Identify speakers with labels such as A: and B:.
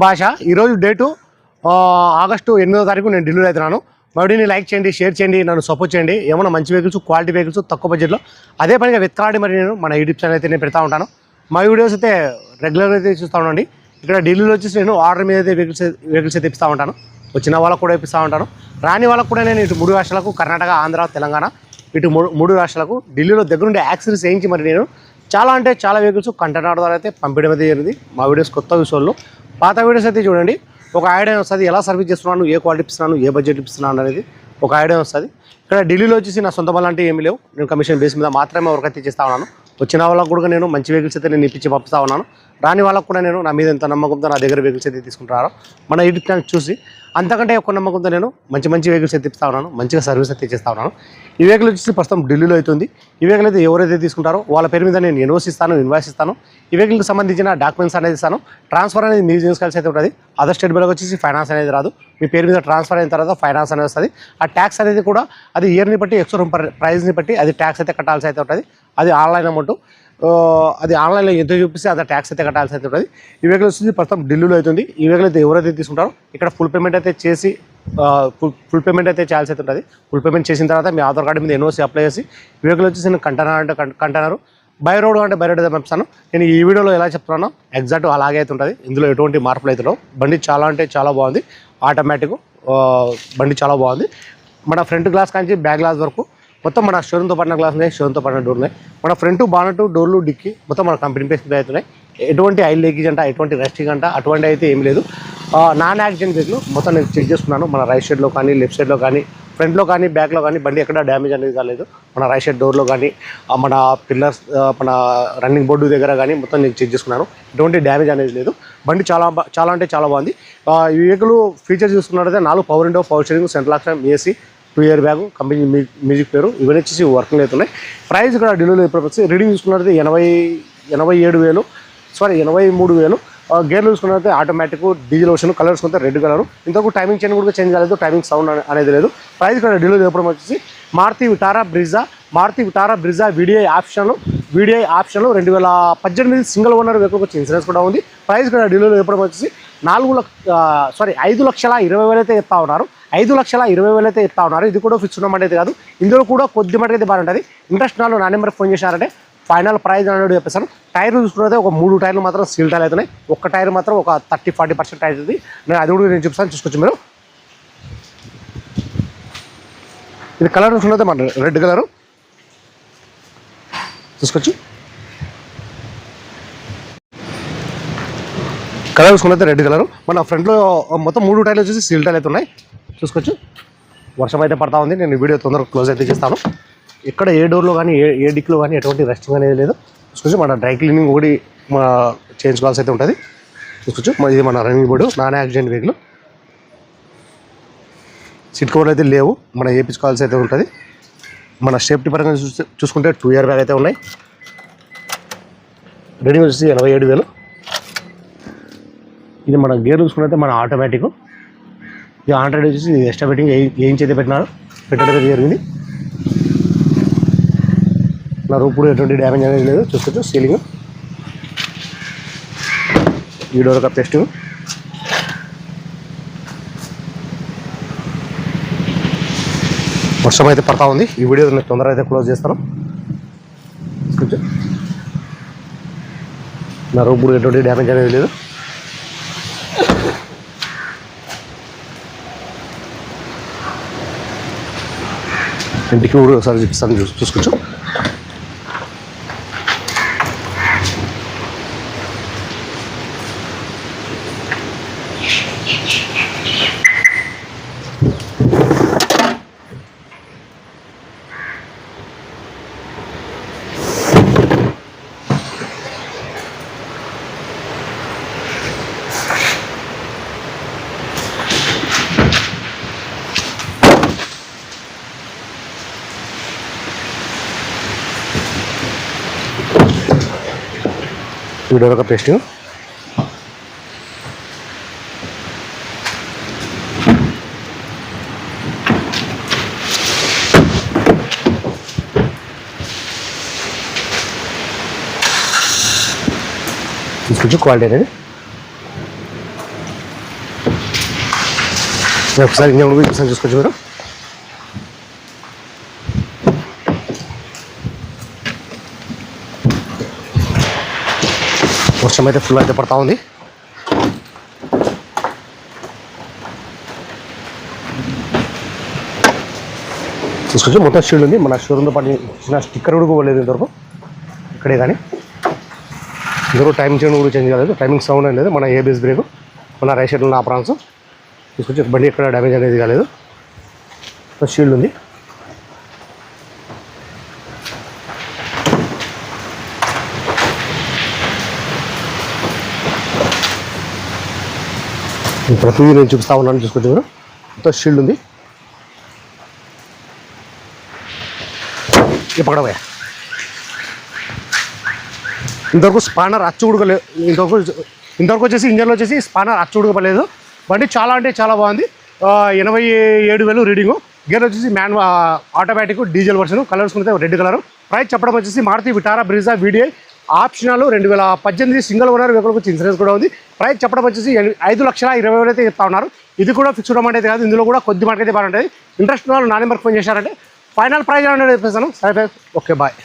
A: భాష ఈరోజు date August 8వ తారీఖు నేను ఢిల్లీలో అవుతున్నాను. మా వీడియోని లైక్ చేయండి, షేర్ చేయండి, నన్ను సపోర్ట్ చేయండి. ఏమైనా మంచి వెహికల్స్, క్వాలిటీ వెహికల్స్ తక్కువ బడ్జెట్లో అదే పనిగా వెతకాడి మరి నేను మన యూట్యూబ్ ఛానల్ అయితే నేను పెడతా ఉంటాను. మా వీడియోస్ అయితే రెగ్యులర్గా అయితే చూస్తూ ఉండండి. ఇక్కడ ఢిల్లీలో వచ్చేసి నేను ఆర్డర్ మీద అయితే వెహికల్స్ అయితే ఇస్తూ ఉంటాను. వచ్చిన వాళ్ళకు కూడా ఇప్పిస్తూ ఉంటాను. రాని వాళ్ళకు కూడా నేను ఇటు 3 రాష్ట్రాలకు కర్ణాటక, ఆంధ్ర, తెలంగాణ ఇటు 3 రాష్ట్రాలకు ఢిల్లీలో దగ్గరుండే యాక్సెసరీస్ వేయించి మరి నేను చాలా అంటే చాలా వెహికల్స్ కంటైనర్ ద్వారా అయితే పంపించడం అయితే జరిగింది. మా వీడియోస్ కొత్త విషయాల్లో పాత వీడియోస్ అయితే చూడండి. ఒక ఐడియా వస్తుంది, ఎలా సర్వీస్ చేస్తున్నాను, ఏ క్వాలిటీ ఇస్తున్నాను, ఏ బడ్జెట్ ఇస్తున్నాను అనేది ఒక ఐడియా వస్తుంది. ఇక్కడ ఢిల్లీలో వచ్చేసి నా సొంత బలం అంటే ఏమీ లేవు. నేను కమిషన్ బేస్ మీద మాత్రమే వర్క్ అయితే చేస్తూ ఉన్నాను. వచ్చిన వాళ్ళకు కూడా నేను మంచి వెహికల్స్ అయితే నేను ఇప్పించి పంపిస్తూ ఉన్నాను. రాని వాళ్ళకు కూడా నేను నా మీద ఎంత నమ్మకంతో నా దగ్గర వెహికల్స్ అయితే తీసుకుంటారో మన యూట్యూబ్ ఛానల్ చూసి అంతకంటే ఎక్కువ నమ్మకంతో నేను మంచి వెహికల్స్ అయితే ఇప్పిస్తూ ఉన్నాను, మంచిగా సర్వీస్ అయితే చేస్తూ ఉన్నాను. ఈ వెహికల్ వచ్చేసి ప్రస్తుతం ఢిల్లీలో అవుతుంది. ఈ వెహికల్ అయితే ఎవరైతే తీసుకుంటారో వాళ్ళ పేరు మీద నేను ఇన్వాయిస్ ఇస్తాను. ఈ వెహికల్కి సంబంధించిన డాక్యుమెంట్స్ అనేది ఇస్తాను. ట్రాన్స్ఫర్ అనేది మీరు చేసుకోవాల్సి అయితే ఉంటుంది. అదర్ స్టేట్ బిల్కి వచ్చేసి ఫైనాన్స్ అనేది రాదు. మీ పేరు మీద ట్రాన్స్ఫర్ అయిన తర్వాత ఫైనాన్స్ అనేది వస్తుంది. ఆ ట్యాక్స్ అనేది కూడా అది ఇయర్ని బట్టి ఎక్స్‌షోరూమ్ ప్రైస్ని బట్టి అది ట్యాక్స్ అయితే కట్టాల్సి అయితే ఉంటుంది. అది ఆన్లైన్ అమౌంట్. అది ఆన్లైన్లో ఎంత చూపిస్తే అది ట్యాక్స్ అయితే కట్టాల్సి అయితే ఉంటుంది. ఈ వెహికల్ వచ్చేసి ప్రస్తుతం ఢిల్లీలో అవుతుంది. ఈ వెహికల్ అయితే ఎవరైతే తీసుకుంటారో ఇక్కడ ఫుల్ పేమెంట్ అయితే చేసి ఫుల్ పేమెంట్ అయితే చేయాల్సి అయితే ఉంటుంది. ఫుల్ పేమెంట్ చేసిన తర్వాత మీ ఆధార్ కార్డు మీద ఎన్ఓసి అప్లై చేసి ఈ వెహికల్ వచ్చేసి నేను కంటైనర్ అంటే కంటైనర్, బై రోడ్ అంటే బై రోడ్ పంపిస్తాను. నేను ఈ వీడియోలో ఎలా చెప్తున్నానో ఎగ్జాక్ట్ అలాగే అయితే ఉంటుంది. ఇందులో ఎటువంటి మార్పులు అయితే బండి చాలా అంటే చాలా బాగుంది. ఆటోమేటిక్ బండి చాలా బాగుంది. మన ఫ్రంట్ గ్లాస్ కానీ బ్యాక్ గ్లాస్ వరకు మొత్తం మన షోరూమ్తో పడిన గ్లాస్ ఉన్నాయి, షోరూమ్తో పడిన డోర్ ఉన్నాయి. మన ఫ్రంట్ బానెట్, డోర్లు, డిక్కి మొత్తం మన కంపెనీ పేస్ మీద అవుతున్నాయి. ఎటువంటి ఆయిల్ లీకేజ్ అంట, ఎటువంటి రెస్టింగ్ అంట అటువంటి అయితే ఏం లేదు. నాన్ యాక్సిడెంట్ వెహికల్ మొత్తం నేను చెక్ చేసుకున్నాను. మన రైట్ సైడ్లో కానీ, లెఫ్ట్ సైడ్లో కానీ, ఫ్రంట్లో కానీ, బ్యాక్లో కానీ బండి ఎక్కడ డ్యామేజ్ అనేది కాలేదు. మన రైట్ సైడ్ డోర్లో కానీ, మన పిల్లర్స్, మన రన్నింగ్ బోర్డు దగ్గర కానీ మొత్తం నేను చెక్ చేసుకున్నాను. ఎటువంటి డ్యామేజ్ అనేది లేదు. బండి చాలా అంటే చాలా బాగుంది. ఈ వెహికల్ ఫీచర్ చూసుకున్నట్లయితే 4 power window, power steering, central lock, AC, 2 air bag, company music player ఇవన్నీ వచ్చేసి వర్కింగ్ అవుతున్నాయి. ప్రైస్ ఇక్కడ ఢిల్లీలో ఇప్పుడు వచ్చి రీడింగ్ చూసుకున్నట్లయితే 83,000 గేర్లు చూసుకున్నట్లయితే ఆటోమేటిక్, డీజిల్ వర్షన్, కలర్ చూసుకుంటే రెడ్ కలర్. ఇంతకు టైమింగ్ చైన్ కూడా చేంజ్ కాలేదు, టైమింగ్ సౌండ్ అనేది లేదు. ప్రైస్ ఇక్కడ ఢిల్లీలో ఎప్పుడు వచ్చేసి Maruti Vitara Brezza VDI option 2018 single owner వెహికల్కి వచ్చి ఇన్సూరెన్స్ కూడా ఉంది. ప్రైస్ ఇక్కడ ఢిల్లీలో ఎప్పుడు వచ్చేసి 5,20,000 అయితే ఇస్తా ఉన్నారు. 5,20,000 అయితే ఇస్తా ఉన్నారు. ఇది కూడా ఫిక్స్ ఉన్నమాట అయితే కాదు. ఇందులో కూడా కొద్ది మటుకు అయితే బాగుంటుంది. ఇంట్రెస్ట్ నాలో నా నెంబర్కి ఫోన్ చేశారంటే ఫైనల్ ప్రైస్ అనేది చెప్పేసాను. టైర్లు చూసుకున్నైతే ఒక 3 టైర్లు మాత్రం సీల్ టైర్లు అవుతున్నాయి. ఒక్క టైర్ మాత్రం ఒక 30-40% టైర్ అవుతుంది. అది కూడా నేను చూపిస్తాను, చూసుకోవచ్చు మీరు. ఇది కలర్ చూసుకున్నైతే మన రెడ్ కలరు చూసుకోవచ్చు. కలర్ చూసుకున్నైతే రెడ్ కలరు. మన ఫ్రంట్లో మొత్తం 3 టైర్లు వచ్చేసి సీల్ టైర్లు అయితే ఉన్నాయి, చూసుకోవచ్చు. వర్షం అయితే పడతా ఉంది. నేను వీడియో తొందరగా క్లోజ్ అయితే చేస్తాను. ఇక్కడ ఏ డోర్లో కానీ ఏ డిక్లో కానీ ఎటువంటి రెస్టింగ్ అనేది లేదు. చూసుకోవచ్చు. మన డ్రై క్లీనింగ్ ఒకటి మన చేయించుకోవాల్సి అయితే ఉంటుంది, చూసుకోవచ్చు. ఇది మన running board, non accident vehicle. Seat కవర్లు అయితే లేవు, మన వేయించుకోవాల్సి అయితే ఉంటుంది. మన సేఫ్టీ పరంగా చూసుకుంటే 2 ఇయర్ బ్యాగ్ అయితే ఉన్నాయి. రీడింగ్ వచ్చేసి 87,000. ఇది మన గేర్ చూసుకున్నైతే మన ఆటోమేటిక్. ఇది ఆండ్రాయిడ్ వచ్చేసి ఎక్స్ట్రా పెట్టింగ్ అయితే పెట్టడం జరిగింది. నా రూపుడు ఎటువంటి డ్యామేజ్ అనేది లేదు, చూసుకోవచ్చు. సీలింగ్, ఈ డోర్ కప్ టెస్టింగ్. వర్షం అయితే పడతా ఉంది. ఈ వీడియో నేను తొందరగా అయితే క్లోజ్ చేస్తాను, చూసుకోవచ్చు. నా రూపుడు ఎటువంటి డ్యామేజ్ అనేది లేదు. ఇంటికి కూడా ఒకసారి చూపిస్తాను, చూసుకోవచ్చు. వీడియో ఒక పేస్టింగ్. తీసుకొచ్చి క్వాలిటీ అనేది ఒకసారి ఇంజన్ కూడా చూసాను, చూసుకోవచ్చు మీరు. వర్షం అయితే ఫుల్ అయితే పడతా ఉంది. చూసుకోవచ్చు మొత్తం షీల్డ్ ఉంది. మన షోరూమ్తో పాటు చిన్న స్టిక్కర్ కూడా పోలేదు ఇంతవరకు ఇక్కడే. కానీ ఇంతవరకు టైమింగ్ చేంజ్ కూడా చేంజ్ కాలేదు, టైమింగ్ సౌండ్ అనేది మన ఏబిఎస్ బ్రేక్, మన రైట్ సైడ్లో ఉన్న ఆపరాన్స్. చూసుకోవచ్చు బండి ఎక్కడ డ్యామేజ్ అనేది కాలేదు, షీల్డ్ ఉంది. ప్రతిదీ నేను చూపిస్తా ఉన్నాను, చూసుకోవచ్చు మీరు. మొత్తం షీల్డ్ ఉంది. పక్కడపోయా ఇంతవరకు స్పానర్ అచ్చు ఉడకలేదు. ఇంతవరకు వచ్చేసి ఇంజన్లో వచ్చేసి స్పానర్ అచ్చు ఉడకలేదు. బండి చాలా అంటే చాలా బాగుంది. 87,000 రీడింగు. గేర్ వచ్చేసి ఆటోమేటిక్ డీజిల్ వర్షన్. కలర్స్ అయితే రెడ్ కలర్. ప్రైస్ చెప్పడం వచ్చేసి Maruti Vitara Brezza VDI optional 2018 single owner vehicle వచ్చి ఇన్సూరెన్స్ కూడా ఉంది. ప్రైస్ చెప్పడం వచ్చేసి 5,20,000 అయితే చెప్తా ఉన్నారు. ఇది కూడా ఫిక్స్డ్ అమౌంట్ అయితే కాదు, ఇందులో కూడా కొద్ది మార్కెట్ అయితే బాగుంటుంది. ఇంట్రెస్ట్ వాళ్ళు నా నెంబర్కి ఫోన్ చేశారంటే ఫైనల్ ప్రైజ్ అనేది చెప్పేస్తాను. సరే ఓకే బాయ్.